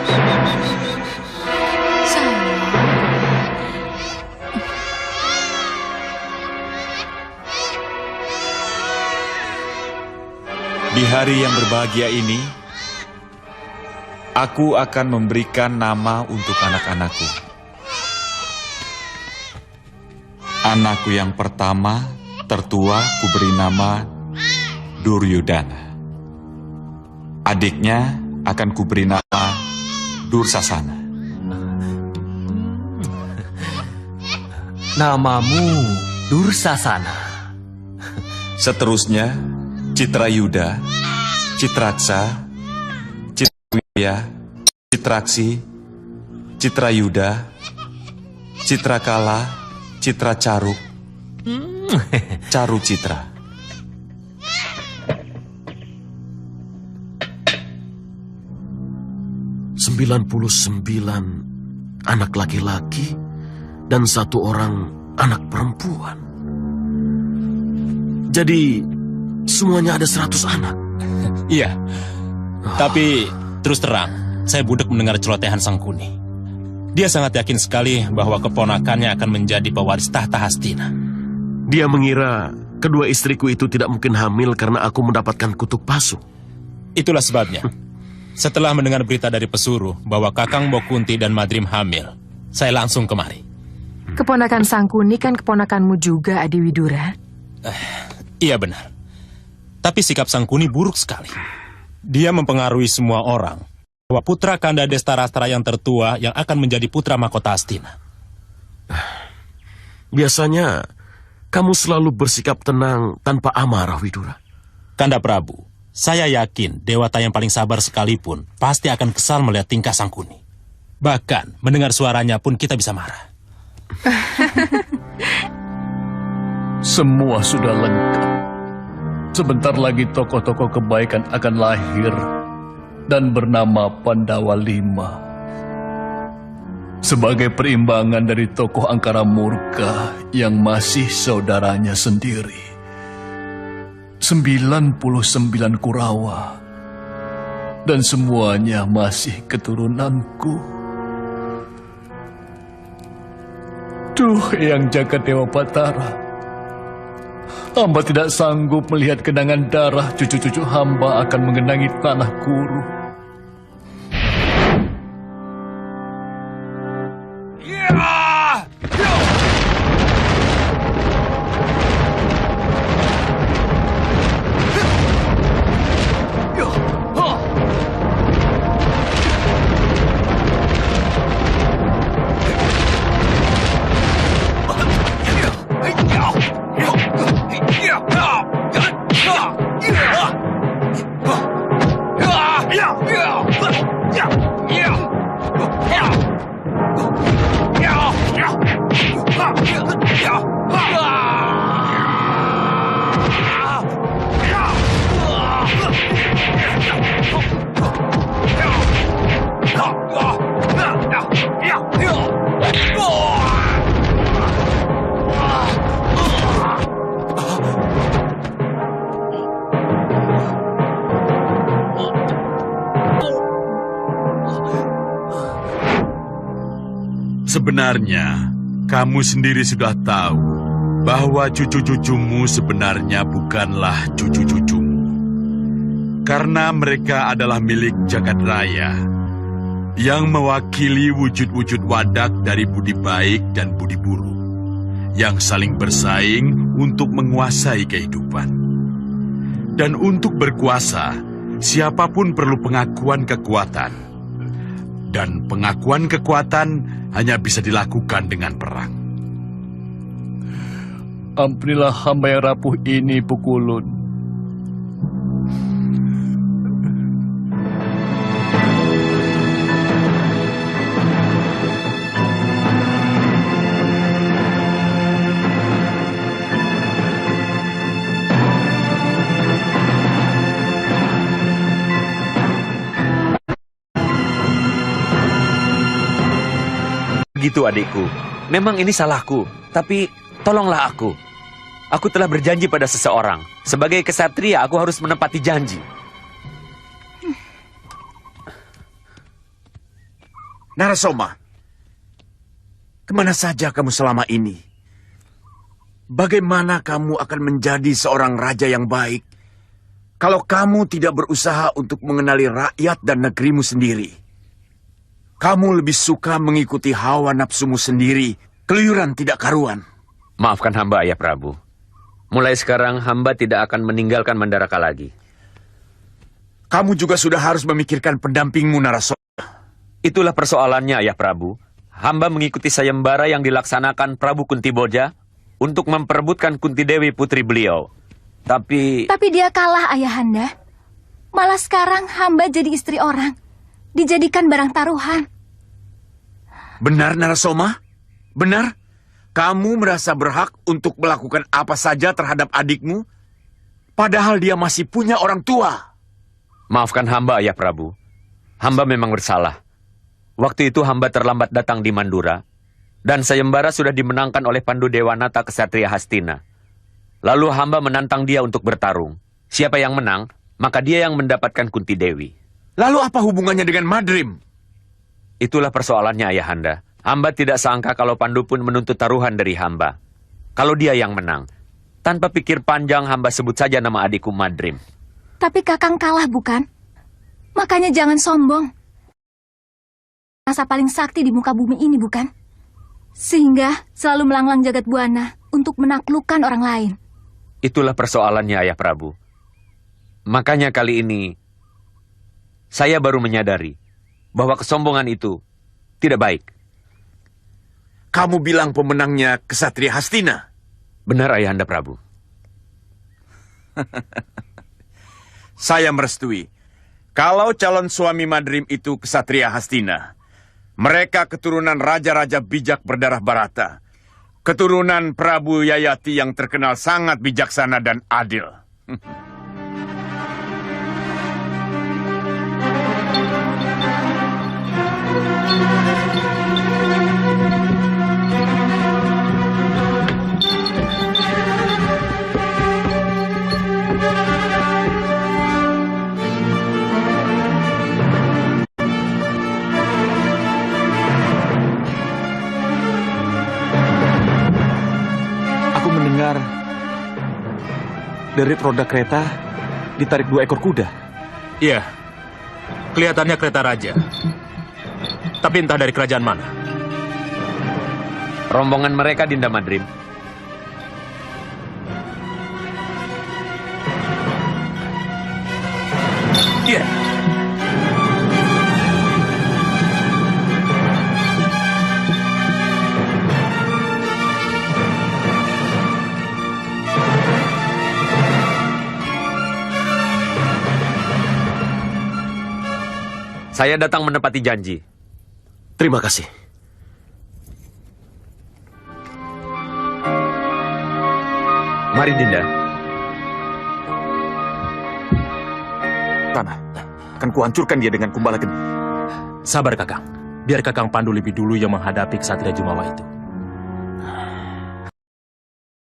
S14: Sayang.
S10: Di hari yang berbahagia ini,
S3: Aku akan memberikan nama untuk anak-anakku. Anakku yang pertama, tertua, kuberi nama Duryudana. Adiknya akan kuberi nama Dursasana.
S18: Namamu Dursasana.
S3: Seterusnya, Citrayuda, Citraksa, Citrawijaya, Citraksi, Citrayuda, Citrakala, Citracaruk, Caru Citra.
S2: 99 anak laki-laki dan 1 orang anak perempuan. Jadi semuanya ada 100 anak.
S1: Iya. Tapi terus terang, saya budek mendengar celotehan Sangkuni. Dia sangat yakin sekali bahwa keponakannya akan menjadi pewaris tahta Hastina.
S2: Dia mengira kedua istriku itu tidak mungkin hamil karena aku mendapatkan kutuk pasu.
S1: Itulah sebabnya. Setelah mendengar berita dari pesuruh bahwa Kakang Bokunti dan Madrim hamil, saya langsung kemari.
S11: Keponakan Sangkuni kan keponakanmu juga, Adi Widura.
S1: Iya benar. Tapi sikap Sangkuni buruk sekali. Dia mempengaruhi semua orang bahwa putra Kanda Destarastra yang tertua yang akan menjadi putra mahkota Hastina.
S2: Biasanya kamu selalu bersikap tenang tanpa amarah, Widura.
S1: Kanda Prabu, saya yakin dewata yang paling sabar sekalipun pasti akan kesal melihat tingkah Sangkuni. Bahkan mendengar suaranya pun kita bisa marah.
S4: Semua sudah lengkap. Sebentar lagi tokoh-tokoh kebaikan akan lahir dan bernama Pandawa V. Sebagai perimbangan dari tokoh Angkara Murka yang masih saudaranya sendiri. 99 Kurawa. Dan semuanya masih keturunanku. Duh, Eyang Jagat Dewa Batara. Hamba tidak sanggup melihat genangan darah cucu-cucu hamba akan mengenangi tanah Kuru.
S15: Sebenarnya, kamu sendiri sudah tahu bahwa cucu-cucumu sebenarnya bukanlah cucu-cucumu. Karena mereka adalah milik jagat raya yang mewakili wujud-wujud wadak dari budi baik dan budi buruk yang saling bersaing untuk menguasai kehidupan. Dan untuk berkuasa, siapapun perlu pengakuan kekuatan. Dan pengakuan kekuatan hanya bisa dilakukan dengan perang.
S4: Ampunilah hamba yang rapuh ini, Pukulun.
S5: Begitu adikku, memang ini salahku, tapi tolonglah aku. Aku telah berjanji pada seseorang. Sebagai kesatria, aku harus menepati janji.
S10: Narasoma, kemana saja kamu selama ini? Bagaimana kamu akan menjadi seorang raja yang baik kalau kamu tidak berusaha untuk mengenali rakyat dan negerimu sendiri? Kamu lebih suka mengikuti hawa nafsumu sendiri, keluyuran tidak karuan.
S5: Maafkan hamba, Ayah Prabu. Mulai sekarang hamba tidak akan meninggalkan Mandaraka lagi.
S10: Kamu juga sudah harus memikirkan pendampingmu, Narasoma.
S5: Itulah persoalannya, Ayah Prabu. Hamba mengikuti sayembara yang dilaksanakan Prabu Kuntiboja untuk memperebutkan Kunti Dewi putri beliau. Tapi
S6: dia kalah, Ayahanda. Malah sekarang hamba jadi istri orang. Dijadikan barang taruhan.
S10: Benar, Narasoma? Benar? Kamu merasa berhak untuk melakukan apa saja terhadap adikmu? Padahal dia masih punya orang tua.
S5: Maafkan hamba, Ayah Prabu. Hamba memang bersalah. Waktu itu hamba terlambat datang di Mandura, dan sayembara sudah dimenangkan oleh Pandu Dewanata Kesatria Hastina. Lalu hamba menantang dia untuk bertarung. Siapa yang menang, maka dia yang mendapatkan Kunti Dewi.
S10: Lalu apa hubungannya dengan Madrim?
S5: Itulah persoalannya, Ayahanda. Hamba tidak sangka kalau Pandu pun menuntut taruhan dari hamba. Kalau dia yang menang, tanpa pikir panjang hamba sebut saja nama adikku Madrim.
S6: Tapi Kakang kalah, bukan? Makanya jangan sombong. Rasa paling sakti di muka bumi ini, bukan? Sehingga selalu melanglang jagat buana untuk menaklukkan orang lain.
S5: Itulah persoalannya, Ayah Prabu. Makanya kali ini, saya baru menyadari bahwa kesombongan itu tidak baik.
S10: Kamu bilang pemenangnya Kesatria Hastina?
S5: Benar, Ayahanda Prabu.
S10: Saya merestui. Kalau calon suami Madrim itu Kesatria Hastina, mereka keturunan raja-raja bijak berdarah Barata. Keturunan Prabu Yayati yang terkenal sangat bijaksana dan adil.
S3: Dari roda kereta ditarik 2 ekor kuda.
S1: Iya, kelihatannya kereta raja. Tapi entah dari kerajaan mana.
S5: Rombongan mereka Dinda Madrim.
S1: Iya.
S5: Saya datang menepati janji.
S2: Terima kasih.
S5: Mari, Dinda.
S3: Tanah, akan kuhancurkan dia dengan kumbala geni.
S1: Sabar, Kakang. Biar Kakang Pandu lebih dulu yang menghadapi Ksatria Jumawa itu.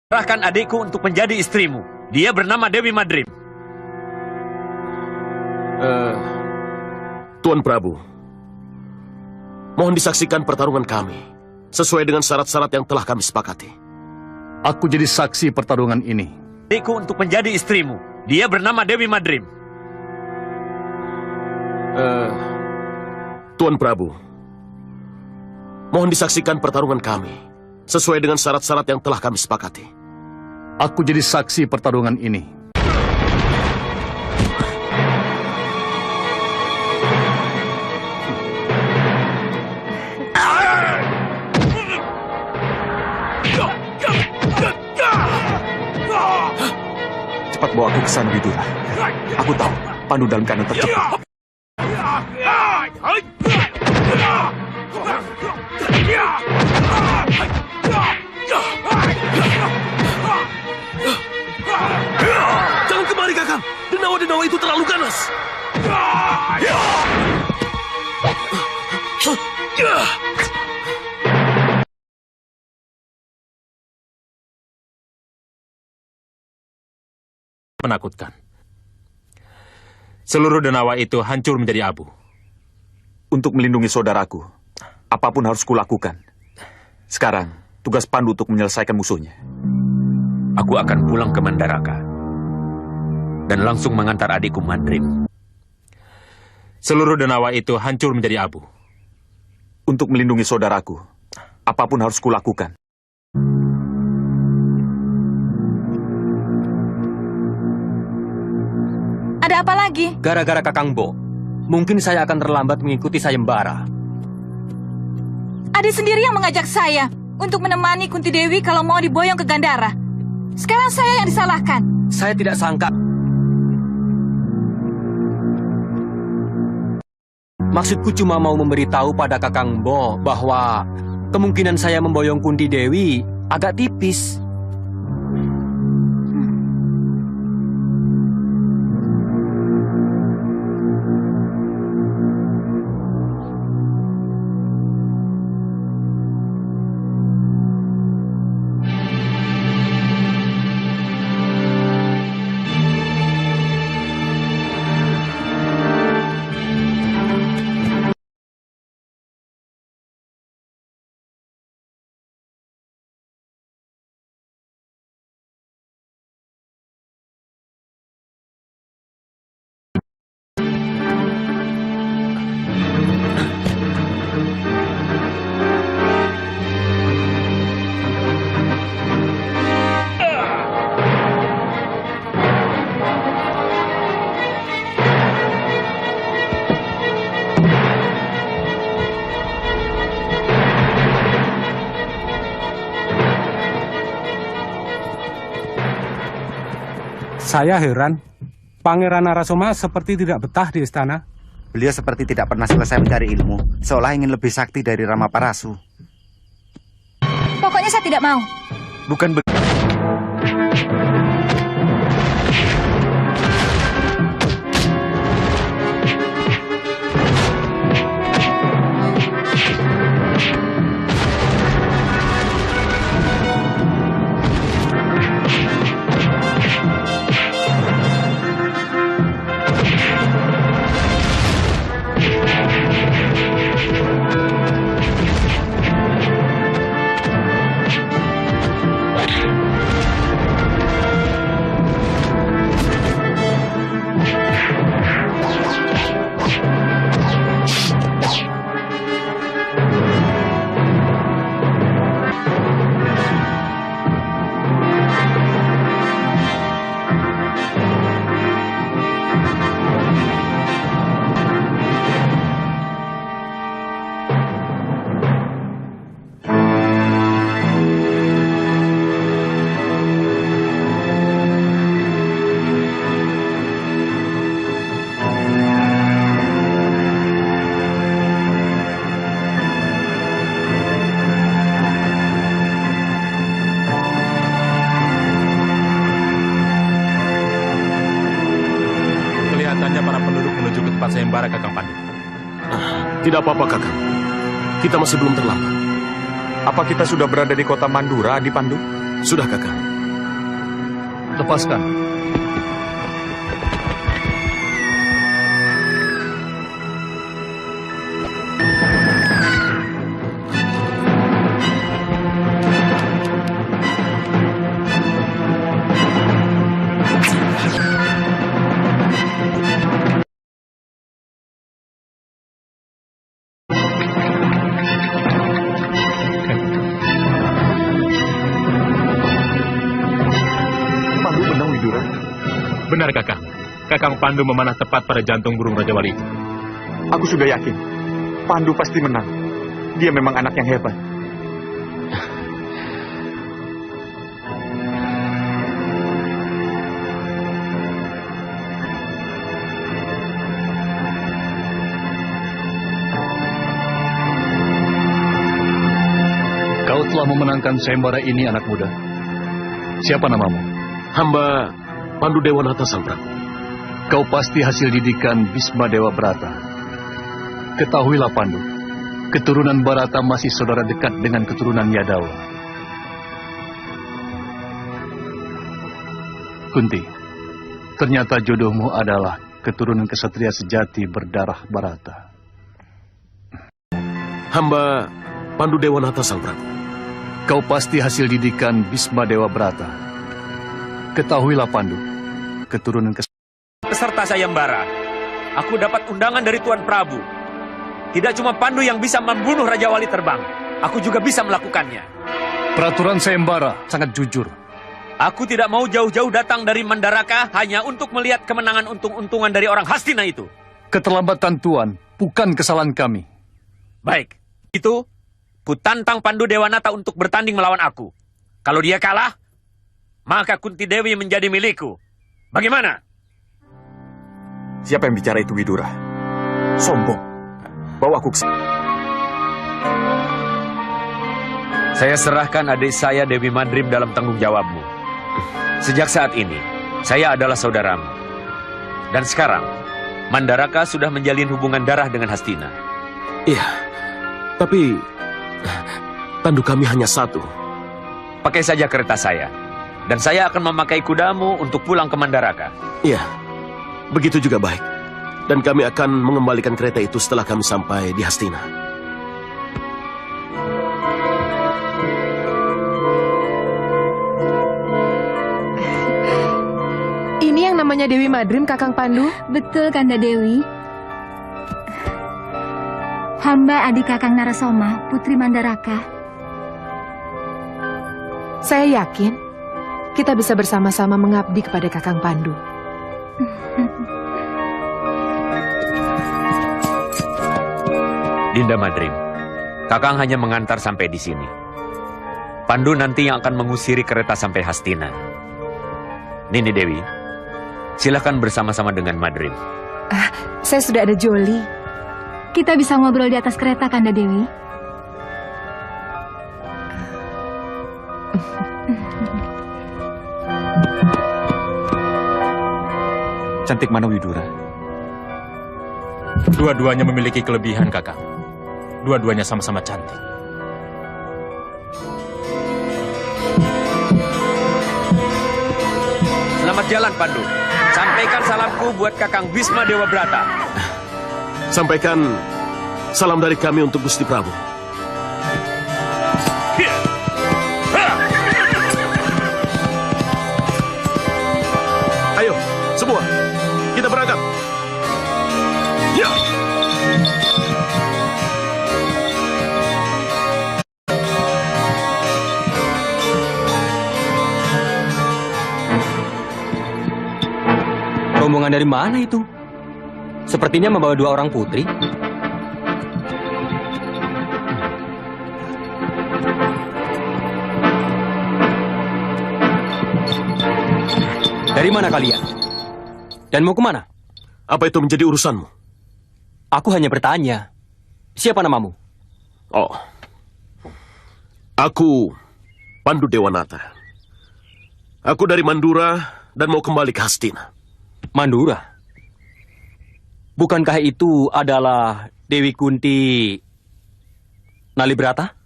S5: Serahkan adikku untuk menjadi istrimu. Dia bernama Dewi Madrim.
S2: Tuan Prabu, mohon disaksikan pertarungan kami sesuai dengan syarat-syarat yang telah kami sepakati.
S4: Aku jadi saksi pertarungan ini.
S5: Adikku untuk menjadi istrimu. Dia bernama Dewi Madrim.
S2: Tuan Prabu, mohon disaksikan pertarungan kami sesuai dengan syarat-syarat yang telah kami sepakati.
S4: Aku jadi saksi pertarungan ini.
S3: Cepat bawa aku ke sana, Widura. Aku tahu Pandu dalam keadaan terjepit.
S2: Jangan kemari, Kakang. Denawa-denawa itu terlalu ganas.
S1: Menakutkan. Seluruh denawa itu hancur menjadi abu.
S3: Untuk melindungi saudaraku, apapun harus kulakukan. Sekarang, tugas Pandu untuk menyelesaikan musuhnya.
S5: Aku akan pulang ke Mandaraka dan langsung mengantar adikku Madrim.
S1: Seluruh denawa itu hancur menjadi abu.
S3: untuk melindungi saudaraku. Apapun harus kulakukan.
S14: Ada apa lagi?
S18: Gara-gara Kakang Bo, mungkin saya akan terlambat mengikuti sayembara.
S14: Adik sendiri yang mengajak saya untuk menemani Kunti Dewi kalau mau diboyong ke Gandhara. Sekarang saya yang disalahkan.
S18: Saya tidak sangka. Maksudku cuma mau memberitahu pada Kakang Bo bahwa kemungkinan saya memboyong Kunti Dewi agak tipis.
S8: Saya heran, Pangeran Narasoma seperti tidak betah di istana.
S9: Beliau seperti tidak pernah selesai mencari ilmu, seolah ingin lebih sakti dari Ramaparasu.
S6: Pokoknya saya tidak mau.
S3: Bukan begitu.
S1: sayembara, Kakang Pandu.
S2: Tidak apa-apa, Kakang. Kita masih belum terlambat.
S3: Apa kita sudah berada di kota Mandura, Adi Pandu?
S2: Sudah, Kakang.
S4: Lepaskan.
S1: Benar, Kakang. Kakang Pandu memanah tepat pada jantung burung Raja Wali itu.
S3: Aku sudah yakin. Pandu pasti menang. Dia memang anak yang hebat.
S4: Kau telah memenangkan sayembara ini, anak muda. Siapa namamu?
S2: Hamba Pandu Dewanata Sang Prabu.
S4: Kau pasti hasil didikan Bisma Dewa Brata. Ketahuilah, Pandu, keturunan Barata masih saudara dekat dengan keturunan Yadawa. Kunti, ternyata jodohmu adalah keturunan kesatria sejati berdarah Barata.
S2: Hamba Pandu Dewanata Sang Prabu.
S4: Kau pasti hasil didikan Bisma Dewa Brata. Ketahuilah, Pandu, keturunan
S5: peserta sayembara. Aku dapat undangan dari Tuan Prabu. Tidak cuma Pandu yang bisa membunuh Raja Wali Terbang. Aku juga bisa melakukannya.
S4: Peraturan sayembara sangat jujur.
S5: Aku tidak mau jauh-jauh datang dari Mandaraka hanya untuk melihat kemenangan untung-untungan dari orang Hastina itu.
S4: Keterlambatan Tuan bukan kesalahan kami.
S5: Baik, itu ku tantang Pandu Dewanata untuk bertanding melawan aku. Kalau dia kalah, maka Kunti Dewi menjadi milikku. Bagaimana?
S3: Siapa yang bicara itu, Widura? Sombong. Bawa aku ke...
S5: Saya serahkan adik saya Dewi Madrim dalam tanggung jawabmu. Sejak saat ini, saya adalah saudaramu. Dan sekarang, Mandaraka sudah menjalin hubungan darah dengan Hastina.
S2: Iya, tapi tandu kami hanya satu.
S5: Pakai saja kereta saya. Dan saya akan memakai kudamu untuk pulang ke Mandaraka.
S2: Iya, begitu juga baik. Dan kami akan mengembalikan kereta itu setelah kami sampai di Hastina.
S11: Ini yang namanya Dewi Madrim, Kakang Pandu?
S6: Betul, Kanda Dewi. Hamba adik Kakang Narasoma, Putri Mandaraka.
S11: Saya yakin kita bisa bersama-sama mengabdi kepada Kakang Pandu.
S5: Dinda Madrim, Kakang hanya mengantar sampai di sini. Pandu nanti yang akan mengusiri kereta sampai Hastina. Nini Dewi, silakan bersama-sama dengan Madrim.
S11: Saya sudah ada Joli.
S6: Kita bisa ngobrol di atas kereta, Kanda Dewi.
S3: Cantik mana Widura?
S1: Dua-duanya memiliki kelebihan, Kakang. Dua-duanya sama-sama cantik.
S5: Selamat jalan, Pandu. Sampaikan salamku buat Kakang Bisma Dewa Brata.
S2: Sampaikan salam dari kami untuk Gusti Prabu. Ayo, semua, kita berangkat. Ya.
S18: Rombongan dari mana itu? Sepertinya membawa 2 orang putri. Dari mana kalian? Dan mau kemana?
S2: Apa itu menjadi urusanmu?
S18: Aku hanya bertanya. Siapa namamu?
S2: Oh, aku Pandu Dewanata. Aku dari Mandura dan mau kembali ke Hastina.
S18: Mandura? Bukankah itu adalah Dewi Kunti Nalibrata?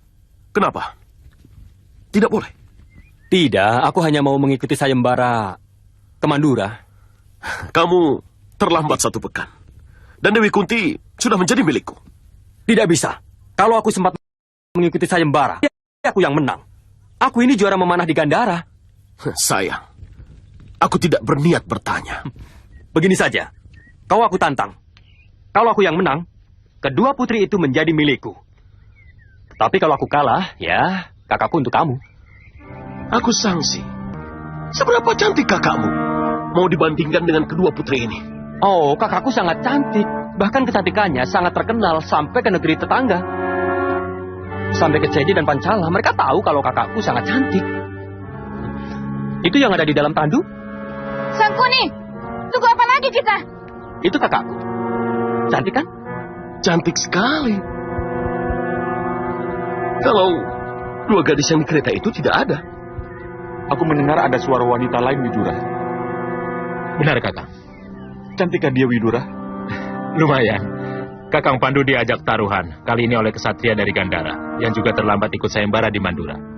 S2: Kenapa? Tidak boleh.
S18: Tidak, aku hanya mau mengikuti sayembara ke Mandura.
S2: Kamu terlambat 1 pekan. Dan Dewi Kunti sudah menjadi milikku.
S18: Tidak bisa. Kalau aku sempat mengikuti sayembara, aku yang menang. Aku ini juara memanah di Gandhara.
S2: Sayang, aku tidak berniat bertanya.
S18: Begini saja, kau aku tantang. Kalau aku yang menang, kedua putri itu menjadi milikku. Tapi kalau aku kalah, ya kakakku untuk kamu.
S2: Aku sangsi. Seberapa cantik kakakmu? Mau dibandingkan dengan kedua putri ini?
S7: Oh, kakakku sangat cantik. Bahkan kecantikannya sangat terkenal sampai ke negeri tetangga. Sampai ke Cedi dan Pancala, mereka tahu kalau kakakku sangat cantik. Itu yang ada di dalam tandu?
S14: Sangkuni, tunggu apa lagi kita?
S7: Itu kakakku. Cantik kan?
S2: Cantik sekali. Kalau 2 gadis yang di kereta itu tidak ada.
S3: Aku mendengar ada suara wanita lain, Widura.
S1: Benar, Kakang.
S3: Cantikkah dia, Widura?
S1: Lumayan. Kakang Pandu diajak taruhan, kali ini oleh kesatria dari Gandhara, yang juga terlambat ikut sayembara di Mandura.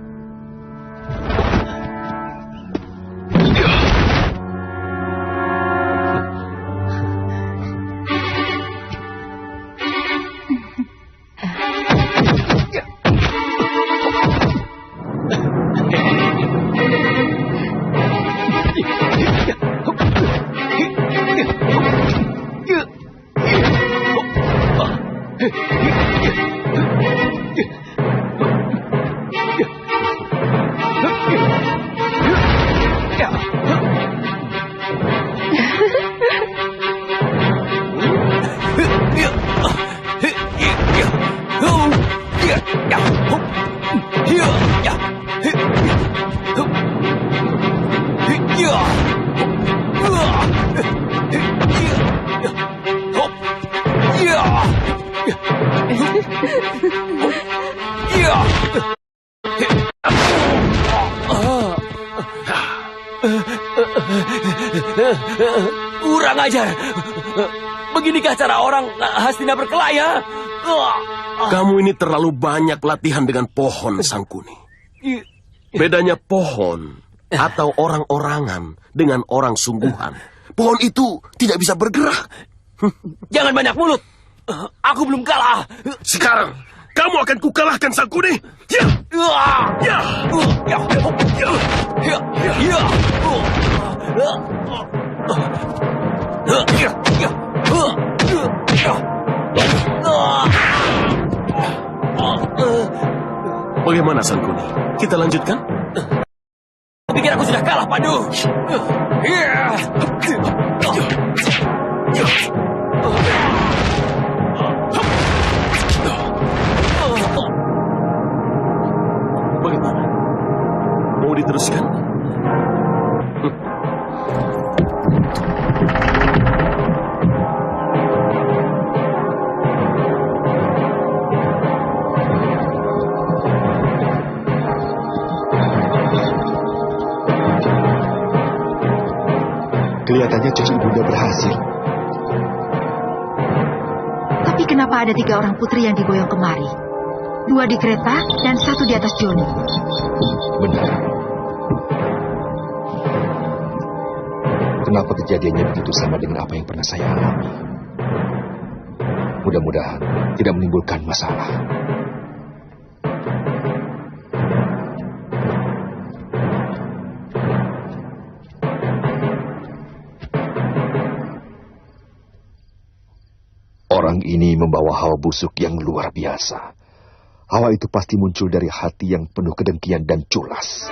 S5: Kurang ajar. Beginikah cara orang Hastina berkelahi?
S2: Kamu ini terlalu banyak latihan dengan pohon, Sangkuni. Bedanya pohon atau orang-orangan dengan orang sungguhan. Pohon itu tidak bisa bergerak.
S5: Jangan banyak mulut. Aku belum kalah.
S2: Sekarang, kamu akan kukalahkan, Sangkuni. Ya! Ya! Ya! Bagaimana, Sangkuni? Kita lanjutkan?
S5: Pikir aku sudah kalah, Pandu.
S2: Bagaimana? Mau diteruskan?
S12: Kelihatannya cucu ibunda berhasil.
S13: Tapi kenapa ada 3 orang putri yang diboyong kemari? 2 di kereta dan 1 di atas Joni.
S12: Benar. Kenapa kejadiannya begitu sama dengan apa yang pernah saya alami? Mudah-mudahan tidak menimbulkan masalah. Orang ini membawa hawa busuk yang luar biasa. Hawa itu pasti muncul dari hati yang penuh kedengkian dan culas.